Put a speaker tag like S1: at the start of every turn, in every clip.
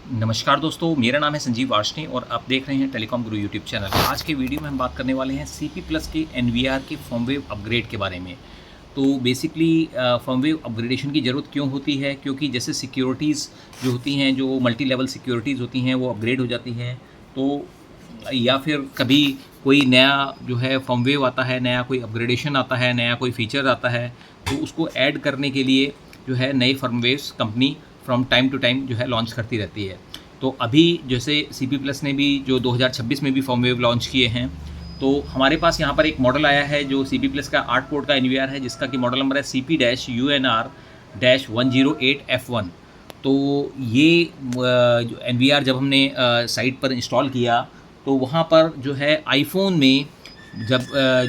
S1: नमस्कार दोस्तों, मेरा नाम है संजीव वार्ष्णेय और आप देख रहे हैं टेलीकॉम गुरु यूट्यूब चैनल। आज के वीडियो में हम बात करने वाले हैं सीपी प्लस के एनवीआर के फर्मवेयर अपग्रेड के बारे में। तो बेसिकली फर्मवेयर अपग्रेडेशन की ज़रूरत क्यों होती है? क्योंकि जैसे सिक्योरिटीज़ जो होती हैं, जो मल्टी लेवल सिक्योरिटीज़ होती हैं, वो अपग्रेड हो जाती हैं। तो या फिर कभी कोई नया जो है फर्मवेयर आता है, नया कोई अपग्रेडेशन आता है, नया कोई फीचर आता है, तो उसको ऐड करने के लिए जो है नए firmwares company from time to time जो है लॉन्च करती रहती है। तो अभी जैसे सीपी प्लस ने भी जो 2026 में भी फर्मवेयर लॉन्च किए हैं, तो हमारे पास यहाँ पर एक मॉडल आया है जो सीपी प्लस का 8 पोर्ट का एनवीआर है, जिसका कि मॉडल नंबर है CP-UNR-108F1। तो ये जो एनवीआर जब हमने साइट पर इंस्टॉल किया, तो वहाँ पर जो है आईफोन में जब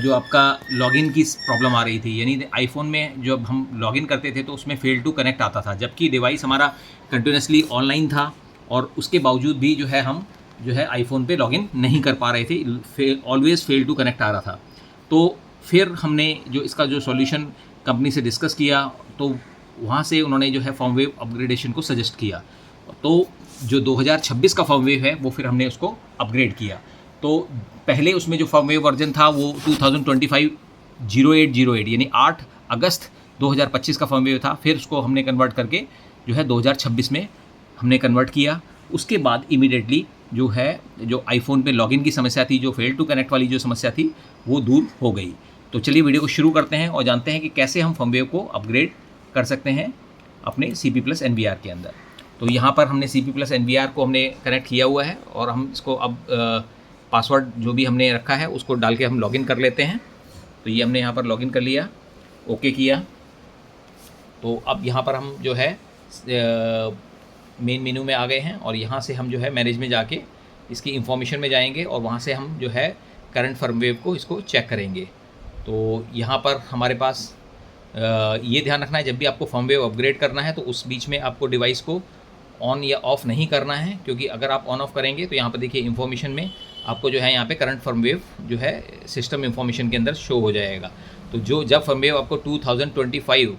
S1: जो आपका लॉगिन की प्रॉब्लम आ रही थी, यानी आईफोन में जब हम लॉगिन करते थे तो उसमें फेल टू कनेक्ट आता था, जबकि डिवाइस हमारा कंटिन्यूसली ऑनलाइन था और उसके बावजूद भी जो है हम जो है आईफोन पे लॉगिन नहीं कर पा रहे थे, ऑलवेज़ फेल टू कनेक्ट आ रहा था। तो फिर हमने जो इसका जो सॉल्यूशन कंपनी से डिस्कस किया, तो वहाँ से उन्होंने जो है फर्मवेयर अपग्रेडेशन को सजेस्ट किया। तो जो 2026 का फर्मवेयर है वो फिर हमने उसको अपग्रेड किया। तो पहले उसमें जो फर्मवेयर वर्जन था वो 2025-0808 यानी 8 अगस्त 2025 का फर्मवेयर था। फिर उसको हमने कन्वर्ट करके जो है 2026 में हमने कन्वर्ट किया। उसके बाद इमीडिएटली जो है जो आईफोन पे लॉगिन की समस्या थी, जो फेल टू कनेक्ट वाली जो समस्या थी, वो दूर हो गई। तो चलिए वीडियो को शुरू करते हैं और जानते हैं कि कैसे हम फर्मवेयर को अपग्रेड कर सकते हैं अपने CP प्लस एनवीआर के अंदर। तो यहाँ पर हमने CP प्लस एनवीआर को हमने कनेक्ट किया हुआ है और हम इसको अब पासवर्ड जो भी हमने रखा है उसको डाल के हम लॉगिन कर लेते हैं। तो ये हमने यहाँ पर लॉगिन कर लिया, ओके किया। तो अब यहाँ पर हम जो है मेन मेनू में आ गए हैं और यहाँ से हम जो है मैनेज में जाके इसकी इंफॉर्मेशन में जाएंगे और वहाँ से हम जो है करंट फर्मवेयर को इसको चेक करेंगे। तो यहाँ पर हमारे पास ये ध्यान रखना है, जब भी आपको फर्मवेयर अपग्रेड करना है तो उस बीच में आपको डिवाइस को ऑन या ऑफ़ नहीं करना है, क्योंकि अगर आप ऑन ऑफ करेंगे तो यहाँ पर देखिए इन्फॉर्मेशन में आपको जो है यहाँ पे करंट फर्मवेयर जो है सिस्टम इन्फॉर्मेशन के अंदर शो हो जाएगा। तो जब फर्मवेयर आपको 2025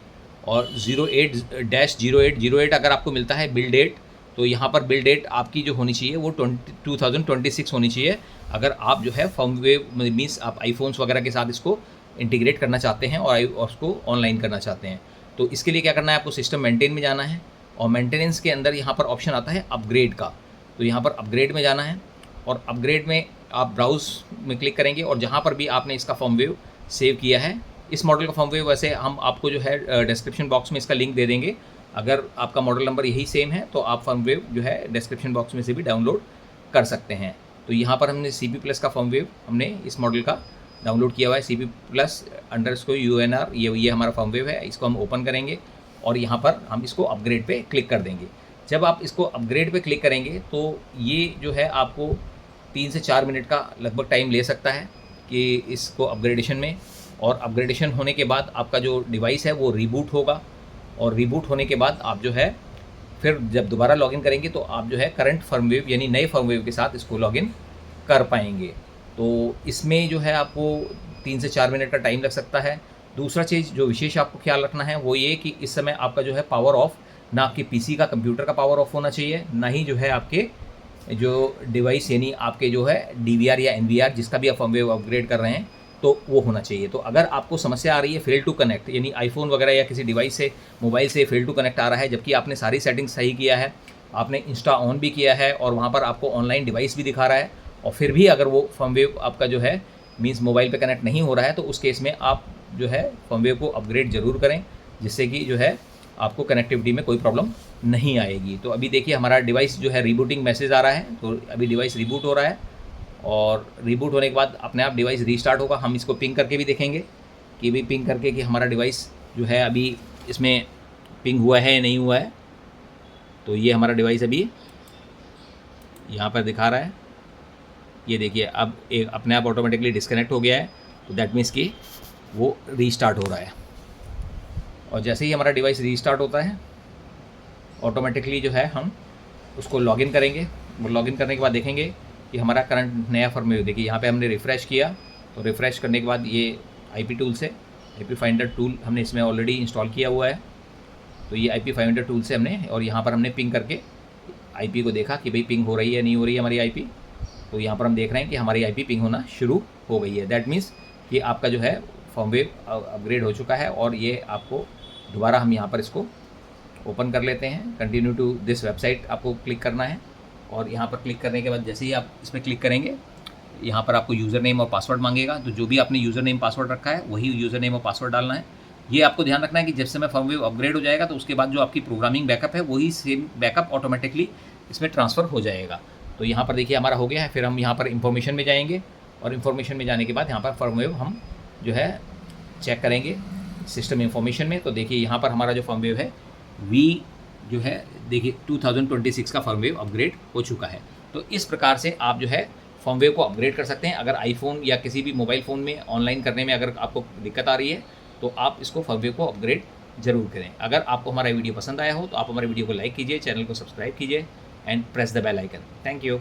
S1: और 08-0808 अगर आपको मिलता है बिल डेट, तो यहाँ पर बिल डेट आपकी जो होनी चाहिए वो 2026 होनी चाहिए। अगर आप जो है फर्मवेयर मीन्स आप आईफोन्स वगैरह के साथ इसको इंटीग्रेट करना चाहते हैं और उसको ऑनलाइन करना चाहते हैं, तो इसके लिए क्या करना है, आपको सिस्टम मेंटेन में जाना है और मेंटेनेंस के अंदर यहाँ पर ऑप्शन आता है अपग्रेड का। तो यहाँ पर अपग्रेड में जाना है और अपग्रेड में आप ब्राउज़ में क्लिक करेंगे और जहाँ पर भी आपने इसका फर्मवेयर सेव किया है, इस मॉडल का फर्मवेयर वैसे हम आपको जो है डिस्क्रिप्शन बॉक्स में इसका लिंक दे देंगे। अगर आपका मॉडल नंबर यही सेम है तो आप फर्मवेयर जो है डिस्क्रिप्शन बॉक्स में से भी डाउनलोड कर सकते हैं। तो यहाँ पर हमने CP प्लस का फर्मवेयर हमने इस मॉडल का डाउनलोड किया हुआ है, CP+_UNR, ये हमारा फर्मवेयर है। इसको हम ओपन करेंगे और यहाँ पर हम इसको अपग्रेड पे क्लिक कर देंगे। जब आप इसको अपग्रेड पे क्लिक करेंगे तो ये जो है आपको 3 से 4 मिनट का लगभग टाइम ले सकता है कि इसको अपग्रेडेशन में, और अपग्रेडेशन होने के बाद आपका जो डिवाइस है वो रीबूट होगा और रीबूट होने के बाद आप जो है फिर जब दोबारा लॉगिन करेंगे तो आप जो है करंट फर्मवेयर यानी नए फर्मवेयर के साथ इसको लॉगिन कर पाएंगे। तो इसमें जो है आपको 3 से 4 मिनट का टाइम लग सकता है। दूसरा चीज़ जो विशेष आपको ख्याल रखना है वो ये कि इस समय आपका जो है पावर ऑफ, ना आपके PC का कंप्यूटर का पावर ऑफ होना चाहिए, ना ही जो है आपके जो डिवाइस यानी आपके जो है DVR या NVR जिसका भी आप फर्मवेयर अपग्रेड कर रहे हैं तो वो होना चाहिए। तो अगर आपको समस्या आ रही है फेल टू कनेक्ट, यानी आईफोन वगैरह या किसी डिवाइस से मोबाइल से फेल टू कनेक्ट आ रहा है, जबकि आपने सारी सेटिंग्स सही किया है, आपने इंस्टा ऑन भी किया है और वहाँ पर आपको ऑनलाइन डिवाइस भी दिखा रहा है, और फिर भी अगर वो फर्मवेयर आपका जो है मीन्स मोबाइल पे कनेक्ट नहीं हो रहा है, तो उस केस में आप जो है फर्मवेयर को अपग्रेड ज़रूर करें, जिससे कि जो है आपको कनेक्टिविटी में कोई प्रॉब्लम नहीं आएगी। तो अभी देखिए हमारा डिवाइस जो है रीबूटिंग मैसेज आ रहा है, तो अभी डिवाइस रीबूट हो रहा है और रीबूट होने के बाद अपने आप डिवाइस रीस्टार्ट होगा। हम इसको पिंग करके भी देखेंगे कि भी पिंग करके कि हमारा डिवाइस जो है अभी इसमें पिंग हुआ है या नहीं हुआ है। तो ये हमारा डिवाइस अभी यहाँ पर दिखा रहा है, ये देखिए अब एक अपने आप ऑटोमेटिकली डिस्कनेक्ट हो गया है, तो दैट मीन्स कि वो रीस्टार्ट हो रहा है। और जैसे ही हमारा डिवाइस रीस्टार्ट होता है ऑटोमेटिकली जो है हम उसको लॉगिन करेंगे और लॉगिन करने के बाद देखेंगे कि हमारा करंट नया फर्मवेयर, देखिए यहाँ पे हमने रिफ़्रेश किया, तो रिफ़्रेश करने के बाद ये IP टूल से IP फाइंडर टूल हमने इसमें ऑलरेडी इंस्टॉल किया हुआ है। तो ये IP500 टूल से हमने और यहाँ पर हमने पिंग करके IP को देखा कि भाई पिंग हो रही है नहीं हो रही है हमारी IP, तो यहाँ पर हम देख रहे हैं कि हमारी IP पिंग होना शुरू हो गई है। दैट मीन्स कि आपका जो है फर्मवेयर अपग्रेड हो चुका है। और ये आपको दोबारा हम यहाँ पर इसको ओपन कर लेते हैं। कंटिन्यू टू दिस वेबसाइट आपको क्लिक करना है, और यहाँ पर क्लिक करने के बाद जैसे ही आप इसमें क्लिक करेंगे, यहाँ पर आपको यूज़र नेम और पासवर्ड मांगेगा। तो जो भी आपने यूज़र नेम पासवर्ड रखा है वही यूज़र नेम और पासवर्ड डालना है। ये आपको ध्यान रखना है कि जब समय फर्मवेयर अपग्रेड हो जाएगा तो उसके बाद जो आपकी प्रोग्रामिंग बैकअप है वही सेम बैकअप ऑटोमेटिकली इसमें ट्रांसफ़र हो जाएगा। तो यहाँ पर देखिए हमारा हो गया है। फिर हम यहाँ पर इन्फॉर्मेशन में जाएंगे, और इन्फॉर्मेशन में जाने के बाद यहाँ पर फर्मवेयर हम जो है चेक करेंगे सिस्टम इन्फॉर्मेशन में। तो देखिए यहाँ पर हमारा जो फर्मवेयर है वी जो है देखिए 2026 का फर्मवेयर अपग्रेड हो चुका है। तो इस प्रकार से आप जो है फर्मवेयर को अपग्रेड कर सकते हैं। अगर आईफोन या किसी भी मोबाइल फ़ोन में ऑनलाइन करने में अगर आपको दिक्कत आ रही है तो आप इसको फर्मवेयर को अपग्रेड ज़रूर करें। अगर आपको हमारा वीडियो पसंद आया हो तो आप हमारे वीडियो को लाइक कीजिए, चैनल को सब्सक्राइब कीजिए and press the bell icon. Thank you.